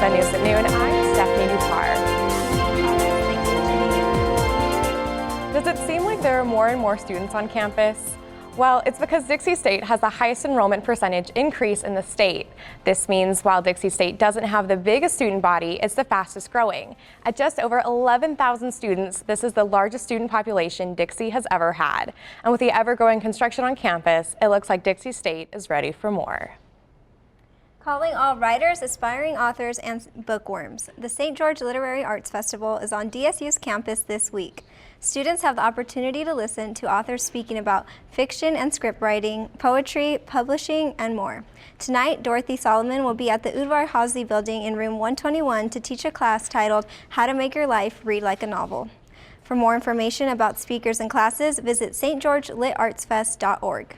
10 News at noon, I'm Stephanie Dupar. Does it seem like there are more and more students on campus? Well, it's because Dixie State has the highest enrollment percentage increase in the state. This means while Dixie State doesn't have the biggest student body, it's the fastest growing. At just over 11,000 students, this is the largest student population Dixie has ever had. And with the ever-growing construction on campus, it looks like Dixie State is ready for more. Calling all writers, aspiring authors, and bookworms. The St. George Literary Arts Festival is on DSU's campus this week. Students have the opportunity to listen to authors speaking about fiction and script writing, poetry, publishing, and more. Tonight, Dorothy Solomon will be at the Udvar Hazy building in room 121 to teach a class titled How to Make Your Life Read Like a Novel. For more information about speakers and classes, visit stgeorgelitartsfest.org.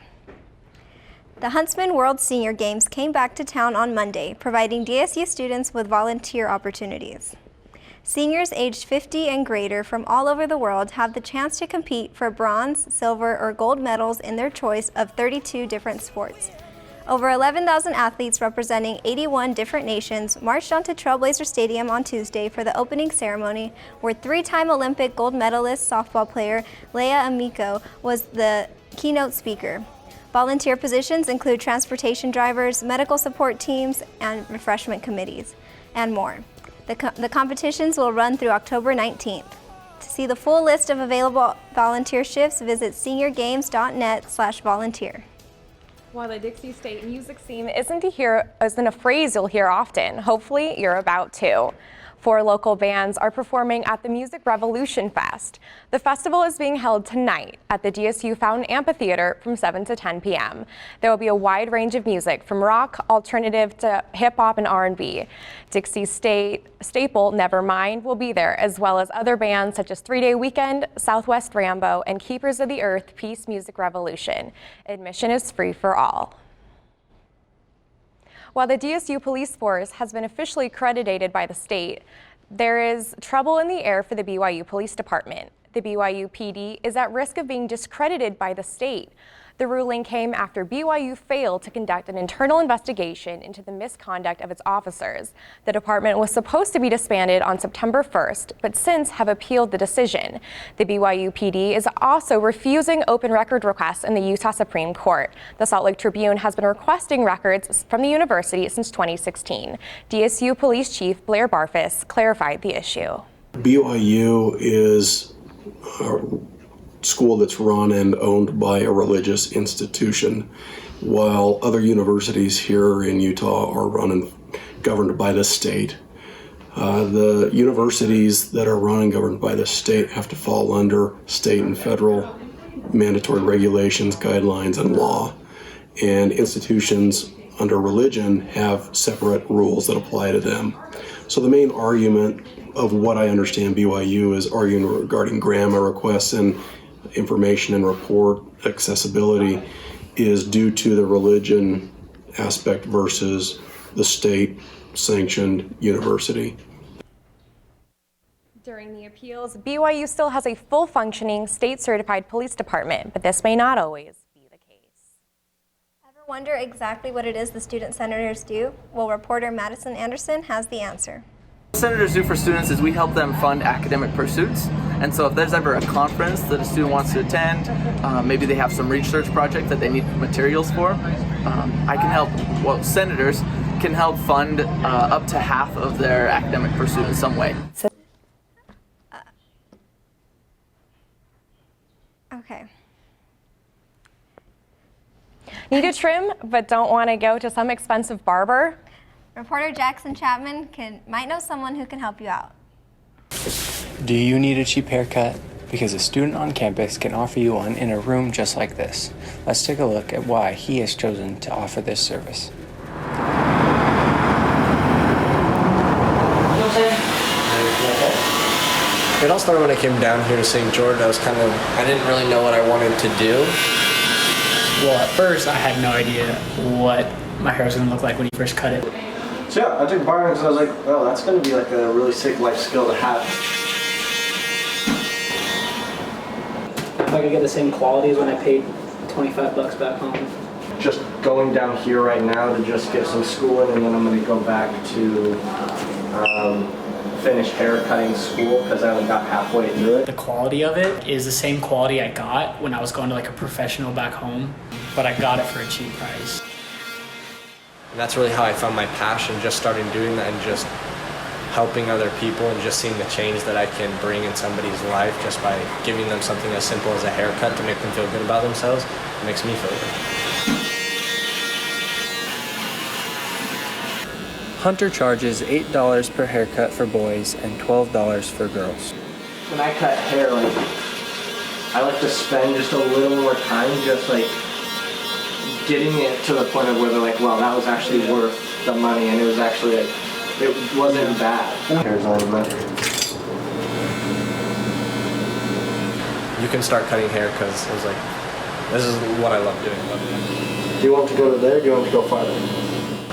The Huntsman World Senior Games came back to town on Monday, providing DSU students with volunteer opportunities. Seniors aged 50 and greater from all over the world have the chance to compete for bronze, silver, or gold medals in their choice of 32 different sports. Over 11,000 athletes representing 81 different nations marched onto Trailblazer Stadium on Tuesday for the opening ceremony, where three-time Olympic gold medalist softball player Leah Amico was the keynote speaker. Volunteer positions include transportation drivers, medical support teams, and refreshment committees, and more. The competitions will run through October 19th. To see the full list of available volunteer shifts, visit seniorgames.net/volunteer. While the Dixie State music scene isn't a phrase you'll hear often, hopefully you're about to. 4 local bands are performing at the Music Revolution Fest. The festival is being held tonight at the DSU Fountain Amphitheater from 7 to 10 p.m. There will be a wide range of music from rock, alternative to hip-hop and R&B. Dixie State staple Nevermind will be there, as well as other bands such as 3 Day Weekend, Southwest Rambo, and Keepers of the Earth Peace Music Revolution. Admission is free for all. While the DSU police force has been officially accredited by the state, there is trouble in the air for the BYU Police Department. The BYU PD is at risk of being discredited by the state. The ruling came after BYU failed to conduct an internal investigation into the misconduct of its officers. The department was supposed to be disbanded on September 1st, but since have appealed the decision. The BYU PD is also refusing open record requests in the Utah Supreme Court. The Salt Lake Tribune has been requesting records from the university since 2016. DSU Police Chief Blair Barfus clarified the issue. BYU is a school that's run and owned by a religious institution, while other universities here in Utah are run and governed by the state. The universities that are run and governed by the state have to fall under state and federal mandatory regulations, guidelines, and law. And institutions under religion have separate rules that apply to them. So the main argument of what I understand BYU is arguing regarding grammar requests and information and report accessibility is due to the religion aspect versus the state-sanctioned university. During the appeals, BYU still has a full-functioning state-certified police department, but this may not always be the case. Ever wonder exactly what it is the student senators do? Well, reporter Madison Anderson has the answer. What senators do for students is we help them fund academic pursuits, and so if there's ever a conference that a student wants to attend, maybe they have some research project that they need materials for, senators can help fund up to half of their academic pursuit in some way. Okay. Need a trim, but don't want to go to some expensive barber? Reporter Jackson Chapman might know someone who can help you out. Do you need a cheap haircut? Because a student on campus can offer you one in a room just like this. Let's take a look at why he has chosen to offer this service. It all started when I came down here to St. George. I didn't really know what I wanted to do. Well, at first I had no idea what my hair was going to look like when you first cut it. So yeah, I took barbering because I was like, oh, that's going to be like a really sick life skill to have. If I could get the same quality as when I paid $25 back home. Just going down here right now to just get some schooling, and then I'm going to go back to finish haircutting school because I only got halfway through it. The quality of it is the same quality I got when I was going to like a professional back home, but I got it for a cheap price. And that's really how I found my passion, just starting doing that and just helping other people and just seeing the change that I can bring in somebody's life just by giving them something as simple as a haircut to make them feel good about themselves. It makes me feel good. Hunter charges $8 per haircut for boys and $12 for girls. When I cut hair, like, I like to spend just a little more time just like getting it to the point of where they're like, well, that was actually worth the money, and it was actually like, it wasn't bad. Hair's all that matters. You can start cutting hair because it was like, this is what I love doing. Do you want to go to there, or do you want to go farther?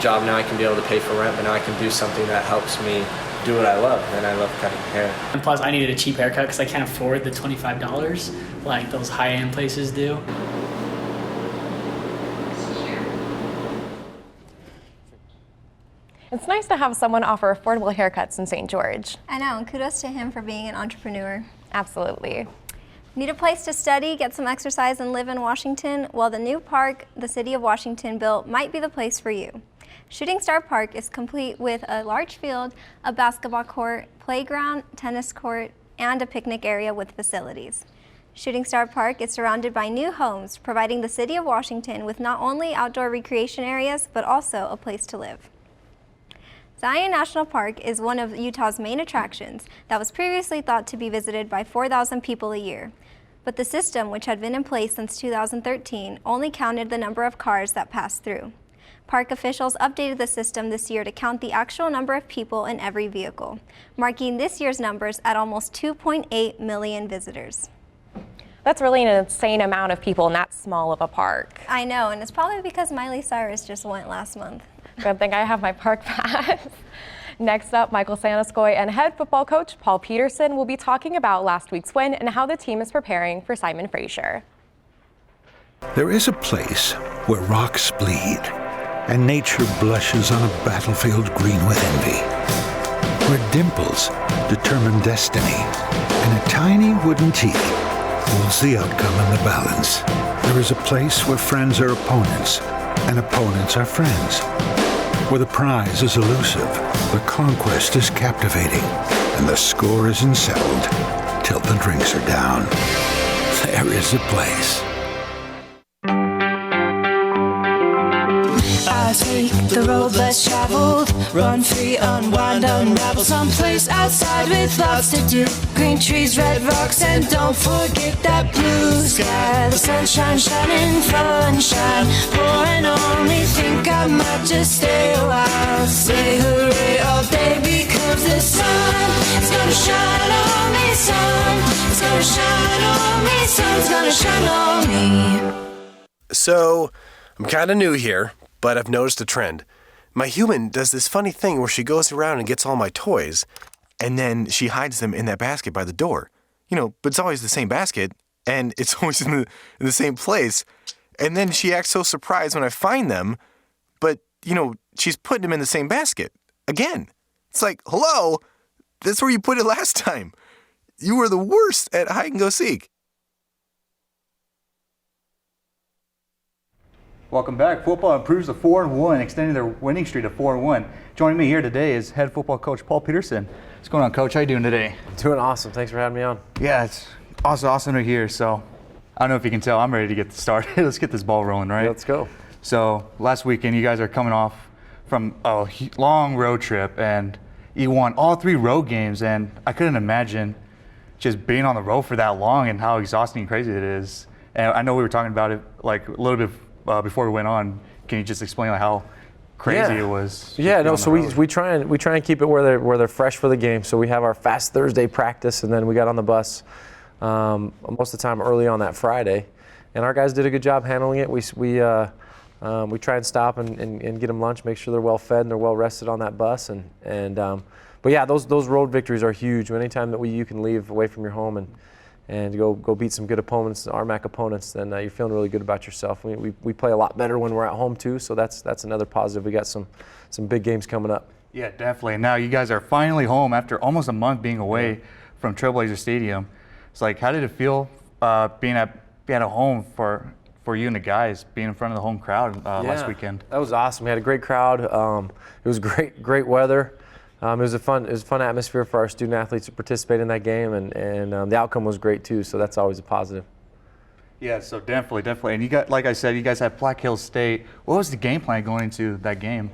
Job now I can be able to pay for rent, but now I can do something that helps me do what I love, and I love cutting hair. And plus, I needed a cheap haircut because I can't afford the $25 like those high-end places do. It's nice to have someone offer affordable haircuts in St. George. I know, and kudos to him for being an entrepreneur. Absolutely. Need a place to study, get some exercise, and live in Washington? Well, the new park the City of Washington built might be the place for you. Shooting Star Park is complete with a large field, a basketball court, playground, tennis court, and a picnic area with facilities. Shooting Star Park is surrounded by new homes, providing the City of Washington with not only outdoor recreation areas, but also a place to live. Zion National Park is one of Utah's main attractions that was previously thought to be visited by 4,000 people a year. But the system, which had been in place since 2013, only counted the number of cars that passed through. Park officials updated the system this year to count the actual number of people in every vehicle, marking this year's numbers at almost 2.8 million visitors. That's really an insane amount of people in that small of a park. I know, and it's probably because Miley Cyrus just went last month. Good thing I have my park pass. Next up, Michael Sanaskoy and head football coach Paul Peterson will be talking about last week's win and how the team is preparing for Simon Fraser. There is a place where rocks bleed and nature blushes on a battlefield green with envy, where dimples determine destiny and a tiny wooden tee holds the outcome in the balance. There is a place where friends are opponents and opponents are friends, where the prize is elusive, the conquest is captivating, and the score isn't settled till the drinks are down. There is a place. I take the road less traveled, run free, unwind, unravel, someplace outside with lots to do. Green trees, red rocks, and don't forget that blue sky. The sunshine shining, sunshine pouring on me. Think I might just stay a while. Say hooray all day because the sun is gonna shine on me. Sun is gonna shine on me. Sun's gonna shine on me. So, I'm kind of new here, but I've noticed a trend. My human does this funny thing where she goes around and gets all my toys, and then she hides them in that basket by the door. You know, but it's always the same basket, and it's always in the same place. And then she acts so surprised when I find them, but, you know, she's putting them in the same basket. Again. It's like, hello, that's where you put it last time. You were the worst at hide and go seek. Welcome back. Football improves to 4-1, extending their winning streak to 4-1. Joining me here today is head football coach Paul Peterson. What's going on, Coach? How you doing today? Doing awesome. Thanks for having me on. Yeah, it's awesome to hear. So, I don't know if you can tell, I'm ready to get started. Let's get this ball rolling, right? Yeah, let's go. So, last weekend, you guys are coming off from a long road trip, and you won all 3 road games, and I couldn't imagine just being on the road for that long and how exhausting and crazy it is. And I know we were talking about it like a little bit before we went on. Can you just explain like how crazy it was? Yeah, no. So we try and keep it where they're fresh for the game. So we have our Fast Thursday practice, and then we got on the bus most of the time early on that Friday, and our guys did a good job handling it. We try and stop and get them lunch, make sure they're well fed and they're well rested on that bus, but yeah, those road victories are huge. Anytime that you can leave away from your home and go beat some good opponents, RMAC opponents, then you're feeling really good about yourself. We play a lot better when we're at home too, so that's another positive. We got some big games coming up. Yeah, definitely. Now you guys are finally home after almost a month being away from Trailblazer Stadium. It's like, how did it feel being at home for you and the guys, being in front of the home crowd last weekend? That was awesome. We had a great crowd. It was great weather. It was a fun atmosphere for our student athletes to participate in that game, and the outcome was great too. So that's always a positive. Yeah, so definitely. And you got, like I said, you guys had Black Hills State. What was the game plan going into that game?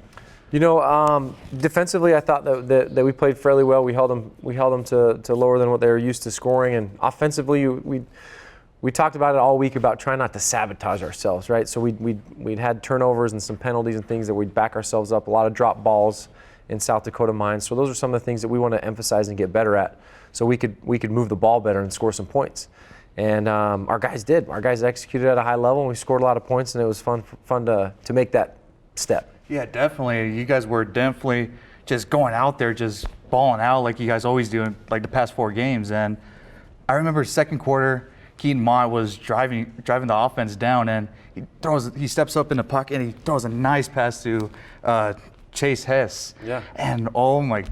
You know, defensively, I thought that we played fairly well. We held them to lower than what they were used to scoring, and offensively, we talked about it all week about trying not to sabotage ourselves, right? So we'd had turnovers and some penalties and things that we'd back ourselves up. A lot of drop balls in South Dakota Mines. So those are some of the things that we want to emphasize and get better at, so we could move the ball better and score some points. And our guys did. Our guys executed at a high level, and we scored a lot of points, and it was fun to make that step. Yeah, definitely. You guys were definitely just going out there, just balling out like you guys always do in like the past 4 games. And I remember second quarter, Keaton Mott was driving the offense down, and he steps up in the pocket and he throws a nice pass to Chase Hess. Yeah. And oh my,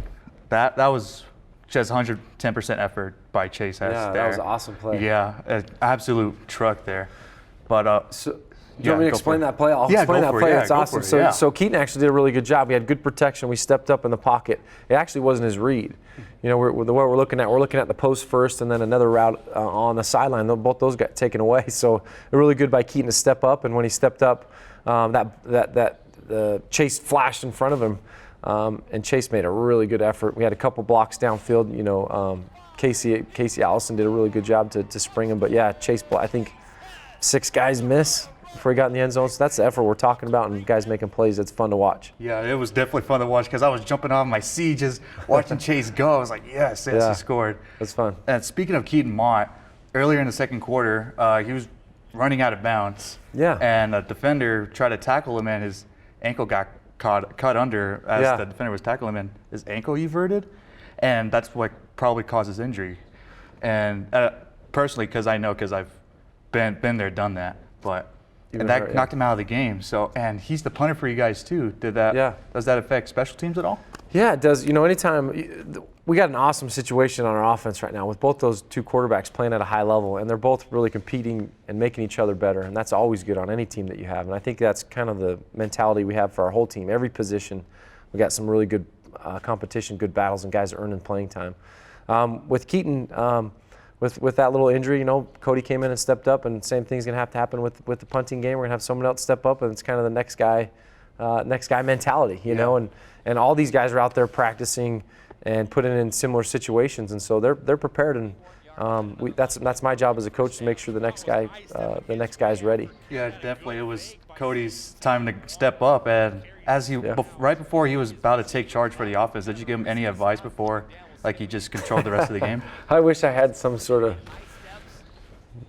that was just 110% effort by Chase Hess. Yeah, there. that was an awesome play. Yeah, an absolute truck there. But do you want me to explain that play? I'll explain that play. It's awesome. So Keaton actually did a really good job. We had good protection. We stepped up in the pocket. It actually wasn't his read. You know, the way we're looking at the post first, and then another route on the sideline. Both those got taken away. So really good by Keaton to step up. And when he stepped up, Chase flashed in front of him, and Chase made a really good effort. We had a couple blocks downfield. You know, Casey Allison did a really good job to spring him. But yeah, Chase, I think 6 guys miss before he got in the end zone. So that's the effort we're talking about, and guys making plays. It's fun to watch. Yeah, it was definitely fun to watch because I was jumping off my seat just watching Chase go. I was like, yes, he scored. That's fun. And speaking of Keaton Mott, earlier in the second quarter, he was running out of bounds. Yeah. And a defender tried to tackle him, and his ankle got cut under as the defender was tackling him, and his ankle everted, and that's what probably caused his injury. And personally, because I've been there, done that, but. And that knocked him out of the game. So, and he's the punter for you guys too. Does that affect special teams at all? Yeah, it does. You know, anytime we got an awesome situation on our offense right now with both those 2 quarterbacks playing at a high level, and they're both really competing and making each other better. And that's always good on any team that you have. And I think that's kind of the mentality we have for our whole team. Every position, we got some really good competition, good battles, and guys earning playing time. With Keaton. With that little injury, you know, Cody came in and stepped up, and same thing's gonna have to happen with the punting game. We're gonna have someone else step up, and it's kind of the next guy mentality, you know. And all these guys are out there practicing and putting in similar situations, and so they're prepared. And that's my job as a coach to make sure the next guy's ready. Yeah, definitely. It was Cody's time to step up, and as right before he was about to take charge for the offense, did you give him any advice before? Like he just controlled the rest of the game? I wish I had some sort of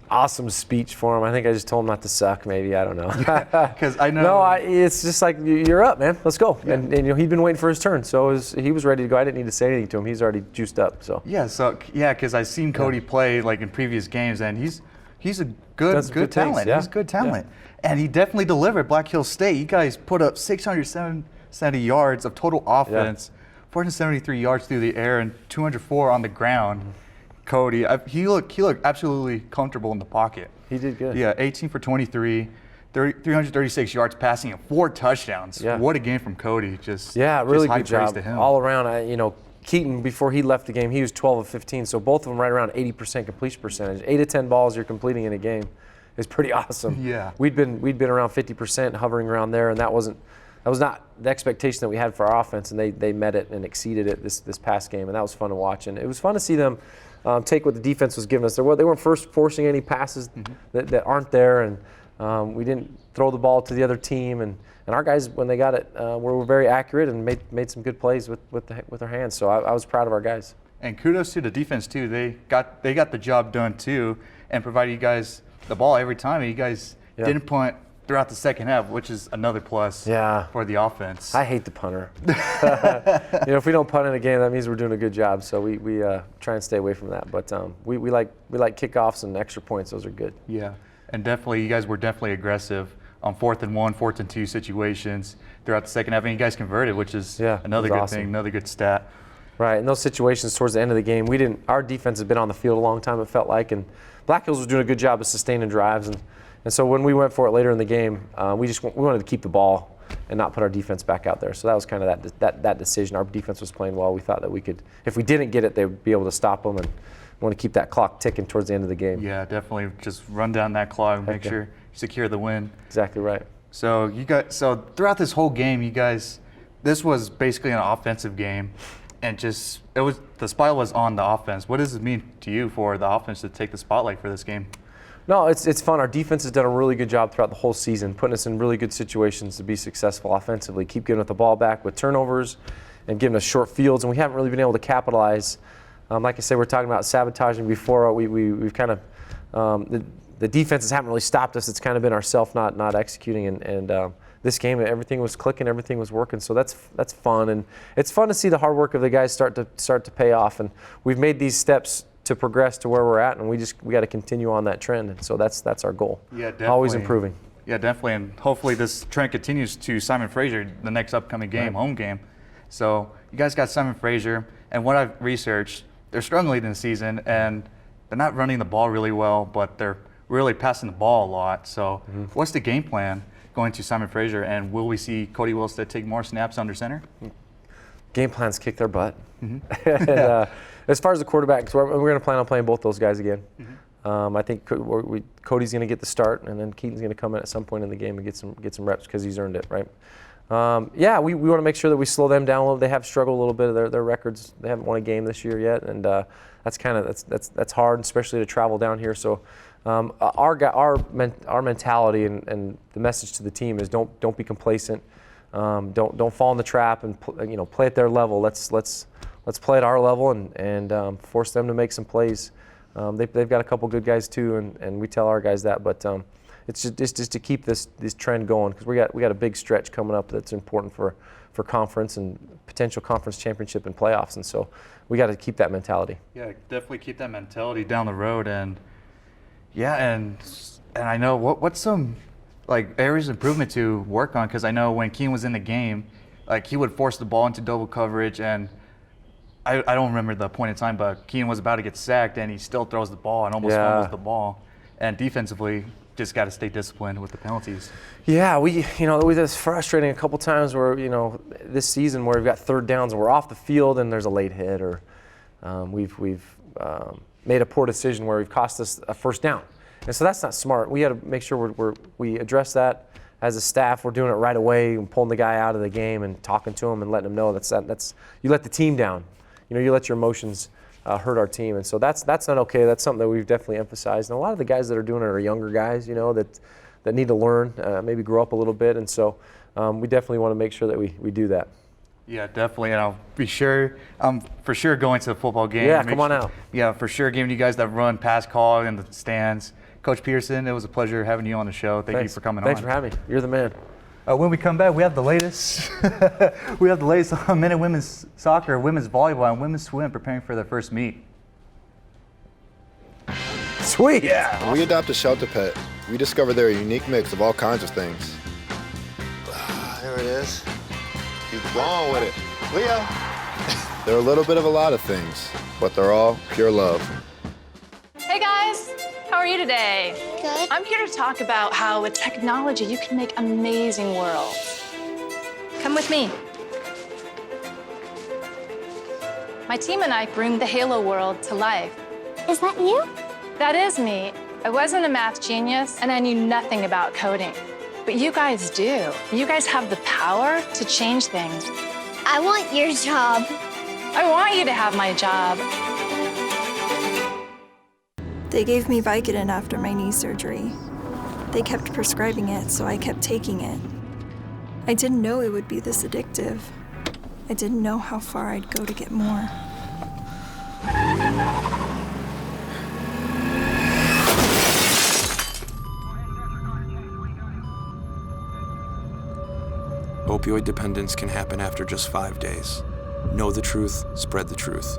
awesome speech for him. I think I just told him not to suck, maybe. I don't know. Because I know. No, it's just like, you're up, man. Let's go. Yeah. And you know, he'd been waiting for his turn, so he was ready to go. I didn't need to say anything to him. He's already juiced up. So. Yeah, because I've seen Cody play like in previous games, and he's a good talent. Yeah. He's good talent. Yeah. And he definitely delivered. Black Hills State, you guys put up 670 yards of total offense. 473 yards through the air and 204 on the ground. Cody, he looked absolutely comfortable in the pocket. He did good. Yeah, 18 for 23, 336 yards passing and 4 touchdowns. Yeah. What a game from Cody. Really high good job to him. all around. You know, Keaton, before he left the game, he was 12 of 15, so both of them right around 80% completion percentage. 8 of 10 balls you're completing in a game is pretty awesome. Yeah. We'd been around 50%, hovering around there, and that was not the expectation that we had for our offense, and they met it and exceeded it this past game, and that was fun to watch. And it was fun to see them take what the defense was giving us. They weren't forcing any passes that aren't there, and we didn't throw the ball to the other team. And our guys, when they got it, were very accurate and made some good plays with their hands. So I was proud of our guys. And kudos to the defense too. They got the job done too, and provided you guys the ball every time. And you guys didn't punt throughout the second half, which is another plus for the offense. I hate the punter. You know, if we don't punt in a game, that means we're doing a good job. So we try and stay away from that. But we like kickoffs and extra points. Those are good. Yeah, and definitely you guys were definitely aggressive on 4th and 1, 4th and 2 situations throughout the second half, and you guys converted, which is another good awesome thing, another good stat. Right, in those situations towards the end of the game, our defense has been on the field a long time, it felt like, and Black Hills was doing a good job of sustaining drives, and so when we went for it later in the game, we wanted to keep the ball and not put our defense back out there. So that was kind of that decision. Our defense was playing well. We thought that we could, if we didn't get it, they would be able to stop them, and we want to keep that clock ticking towards the end of the game. Yeah, definitely just run down that clock, make sure you secure the win. Exactly right. So throughout this whole game, you guys, this was basically an offensive game, and the spotlight was on the offense. What does it mean to you for the offense to take the spotlight for this game? No, it's fun. Our defense has done a really good job throughout the whole season, putting us in really good situations to be successful offensively, keep giving us the ball back with turnovers and giving us short fields, and we haven't really been able to capitalize. Like I said, we're talking about sabotaging before. We've kind of the defenses haven't really stopped us. It's kind of been ourselves not executing, and this game everything was clicking, everything was working. So that's fun, and it's fun to see the hard work of the guys start to pay off. And we've made these steps to progress to where we're at, and we got to continue on that trend. And so that's our goal. Yeah, definitely. Always improving. Yeah, definitely, and hopefully this trend continues to Simon Fraser the next upcoming game, home game. So you guys got Simon Fraser, and what I've researched, they're struggling in the season, and they're not running the ball really well, but they're really passing the ball a lot. So what's the game plan going to Simon Fraser, and will we see Cody Wilstead take more snaps under center? Game plan's kick their butt. And, as far as the quarterbacks, we're going to plan on playing both those guys again. I think Cody's going to get the start, and then Keaton's going to come in at some point in the game and get some reps because he's earned it, right? We want to make sure that we slow them down a little. They have struggled a little bit. Their records, they haven't won a game this year yet, and that's hard, especially to travel down here. So our mentality and the message to the team is don't be complacent. Don't fall in the trap and play at their level. Let's play at our level and force them to make some plays. They've got a couple good guys too, and we tell our guys that. But it's just to keep this trend going, because we got a big stretch coming up that's important for conference and potential conference championship and playoffs, and so we got to keep that mentality. Yeah, definitely keep that mentality down the road, and I know what's some areas of improvement to work on, because I know when Keane was in the game, he would force the ball into double coverage, and I don't remember the point in time, but Keane was about to get sacked, and he still throws the ball and almost fumbles the ball. And defensively, just got to stay disciplined with the penalties. Yeah, it's frustrating a couple times where this season where we've got third downs and we're off the field and there's a late hit, or we've made a poor decision where we've cost us a first down, and so that's not smart. We got to make sure we address that. As a staff, we're doing it right away and pulling the guy out of the game and talking to him and letting him know that's you let the team down. You let your emotions hurt our team, and so that's not okay. That's something that we've definitely emphasized. And a lot of the guys that are doing it are younger guys, that need to learn, maybe grow up a little bit, and so we definitely want to make sure that we do that. Yeah, definitely, and I'm for sure going to the football game. Yeah, come on out. Yeah, for sure, giving you guys that run, pass call in the stands. Coach Pearson, it was a pleasure having you on the show. Thank you for coming on. Thanks for having me. You're the man. When we come back, we have the latest. We have the latest on men and women's soccer, women's volleyball, and women's swim preparing for their first meet. Sweet. Yeah. When we adopt a shelter pet, we discover they're a unique mix of all kinds of things. There it is. Keep going with it. Leo. They're a little bit of a lot of things, but they're all pure love. Hey guys, how are you today? Good. I'm here to talk about how with technology you can make amazing worlds. Come with me. My team and I bring the Halo world to life. Is that you? That is me. I wasn't a math genius and I knew nothing about coding. But you guys do. You guys have the power to change things. I want your job. I want you to have my job. They gave me Vicodin after my knee surgery. They kept prescribing it, so I kept taking it. I didn't know it would be this addictive. I didn't know how far I'd go to get more. Opioid dependence can happen after just 5 days. Know the truth, spread the truth.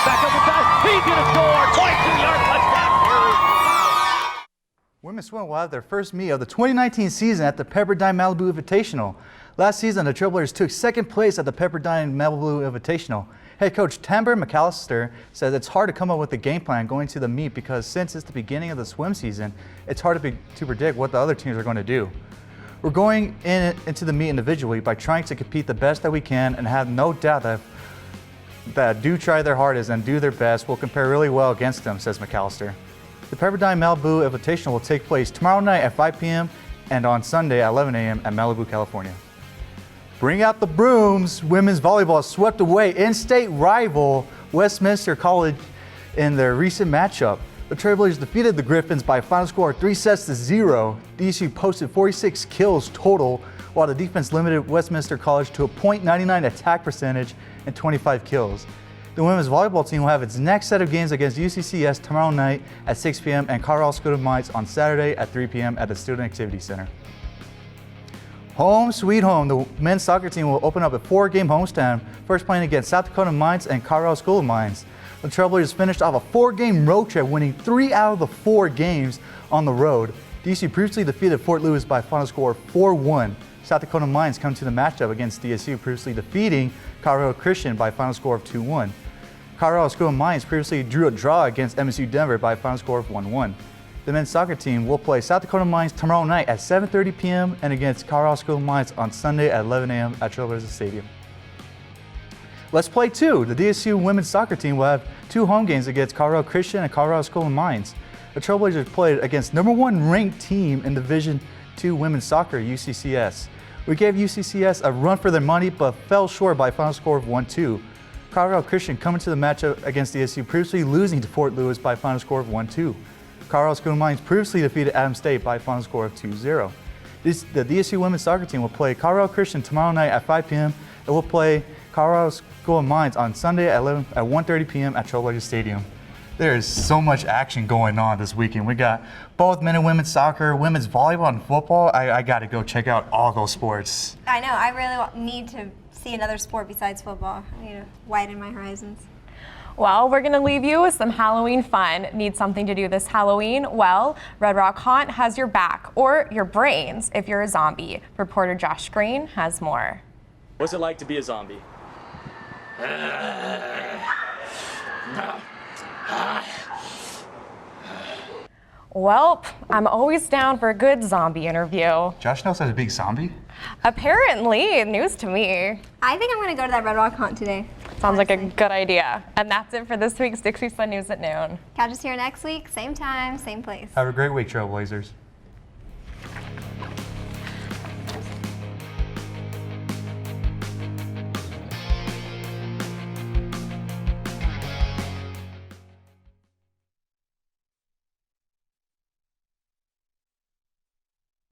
Back up the pass, he's gonna score! 22-yard touchdown! Women's swim will have their first meet of the 2019 season at the Pepperdine Malibu Invitational. Last season, the Trailblazers took second place at the Pepperdine Malibu Invitational. Head coach Tamber McAllister says it's hard to come up with a game plan going to the meet because since it's the beginning of the swim season, it's hard to predict what the other teams are going to do. We're going into the meet individually by trying to compete the best that we can and have no doubt that do try their hardest and do their best will compare really well against them, says McAllister. The Pepperdine Malibu Invitational will take place tomorrow night at 5 p.m. and on Sunday at 11 a.m. at Malibu, California. Bring out the brooms. Women's volleyball swept away in-state rival Westminster College in their recent matchup. The Trailblazers defeated the Griffins by a final score of 3-0. DSU posted 46 kills total, while the defense limited Westminster College to a .99 attack percentage and 25 kills. The women's volleyball team will have its next set of games against UCCS tomorrow night at 6 p.m. and Colorado School of Mines on Saturday at 3 p.m. at the Student Activity Center. Home sweet home. The men's soccer team will open up a 4-game homestand, first playing against South Dakota Mines and Colorado School of Mines. The Trailblazers finished off a 4-game road trip, winning 3 out of the 4 games on the road. DSU previously defeated Fort Lewis by a final score of 4-1. South Dakota Mines come to the matchup against DSU, previously defeating Colorado Christian by a final score of 2-1. Colorado School of Mines previously drew a draw against MSU Denver by a final score of 1-1. The men's soccer team will play South Dakota Mines tomorrow night at 7:30 p.m. and against Colorado School of Mines on Sunday at 11 a.m. at Trailblazers Stadium. Let's play 2. The DSU women's soccer team will have 2 home games against Colorado Christian and Colorado School of Mines. The Trailblazers played against number 1 ranked team in Division II women's soccer, UCCS. We gave UCCS a run for their money but fell short by a final score of 1-2. Colorado Christian coming to the matchup against DSU, previously losing to Fort Lewis by a final score of 1-2. Colorado School of Mines previously defeated Adams State by a final score of 2-0. The DSU women's soccer team will play Colorado Christian tomorrow night at 5 p.m. and will play Colorado School of Mines on Sunday at 1:30 p.m. at Trailblazers Stadium. There is so much action going on this weekend. We got both men and women's soccer, women's volleyball, and football. I got to go check out all those sports. I know. I really need to see another sport besides football. I need to widen my horizons. Well, we're going to leave you with some Halloween fun. Need something to do this Halloween? Well, Red Rock Haunt has your back, or your brains if you're a zombie. Reporter Josh Green has more. What's it like to be a zombie? Well, I'm always down for a good zombie interview. Josh knows how to be a zombie? Apparently, news to me. I think I'm going to go to that Red Rock Haunt today. Sounds like a good idea. And that's it for this week's Dixie Sun News at noon. Catch us here next week, same time, same place. Have a great week, Trailblazers.